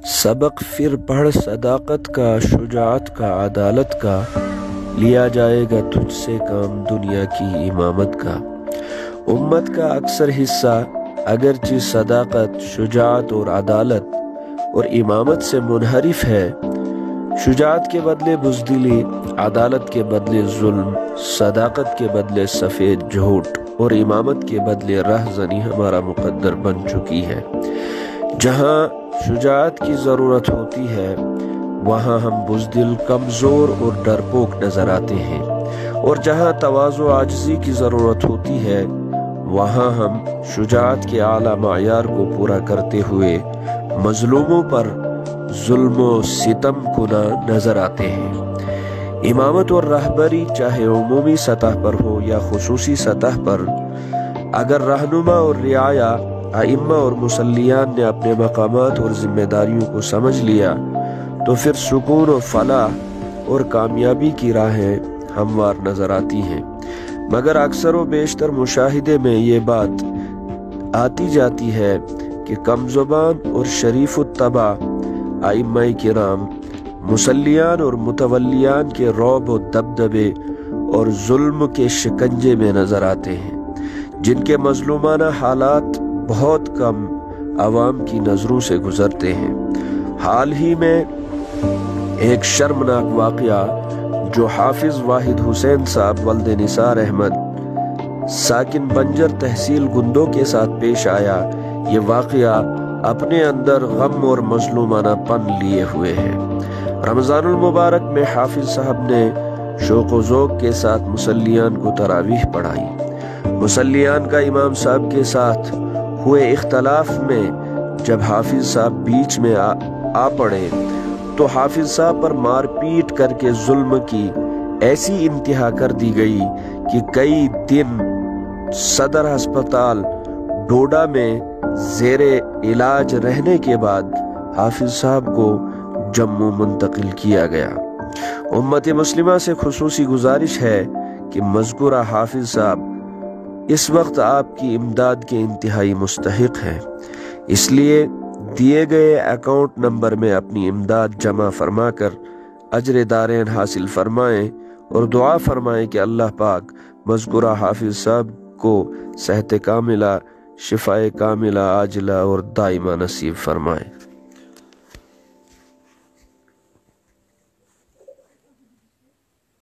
सबक फिर पढ़ सदाकत का, शुजाअत का, अदालत का, लिया जाएगा तुझसे काम दुनिया की इमामत का। उम्मत का अक्सर हिस्सा अगरचे सदाकत, शुजाअत और अदालत और इमामत से मुनहरिफ है। शुजाअत के बदले बुज़दिली, अदालत के बदले जुल्म, सदाकत के बदले सफ़ेद झूठ और इमामत के बदले रहज़नी हमारा मुक़द्दर बन चुकी है। जहाँ शुजाअत की ज़रूरत होती है वहाँ हम बुज़दिल, कमज़ोर और डरपोक नज़र आते हैं, और जहाँ तवाज़ु आजिज़ी की ज़रूरत होती है वहाँ हम शुजाअत के आला मायार को पूरा करते हुए मज़लूमों पर जुल्म व सितम कुना नज़र आते हैं। इमामत और रहबरी चाहे उमूमी सतह पर हो या खुसूसी सतह पर, अगर रहनुमा और रियाया, आइम्मा और मुसल्लियान ने अपने मकामात और जिम्मेदारियों को समझ लिया तो फिर सुकून और फलाह और कामयाबी की राहें हमवार नजर आती हैं। मगर अक्सर व बेशतर मुशाहिदे में ये बात आती जाती है कि कमज़ुबान और शरीफ़ुत्तबा आइम्मा किराम मुसल्लियान और मुतवल्लियान के रौब और दबदबे और जुल्म के शिकंजे में नजर आते हैं, जिनके मजलूमाना हालात बहुत कम अवाम की नजरों से गुजरते हैं। हाल ही में एक शर्मनाक वाक़या जो हाफिज वाहिद हुसैन साहब वल्द निसार अहमद साकिन बंजर तहसील गुंदो के साथ पेश आया, ये वाक़या अपने अंदर गम और मजलूमाना पन लिए हुए है। रमज़ानुल मुबारक में हाफिज साहब ने शौक़ व ज़ौक़ के साथ मुसल्लियान को तरावीह पढ़ाई। मुसल्लियान का इमाम साहब के साथ हुए इख्तलाफ में जब हाफिज साहब बीच में आ पड़े तो हाफिज साहब पर मारपीट करके जुल्म की ऐसी इंतहा कर दी गई कि कई दिन सदर अस्पताल डोडा में ज़ेरे इलाज रहने के बाद हाफिज साहब को जम्मू मुंतकिल किया गया। उम्मत मुस्लिमा से खुसूसी गुजारिश है कि मज़कूरा हाफिज साहब इस वक्त आपकी इमदाद के इंतहाई मुस्तहिक हैं, इसलिए दिए गए अकाउंट नंबर में अपनी इमदाद जमा फरमाकर अजर दारैन हासिल फरमाएं और दुआ फरमाएं कि अल्लाह पाक मज़कूरा हाफिज साहब को सेहत कामिला, शिफाए कामिला, आजिला और दाइमा नसीब फरमाएं।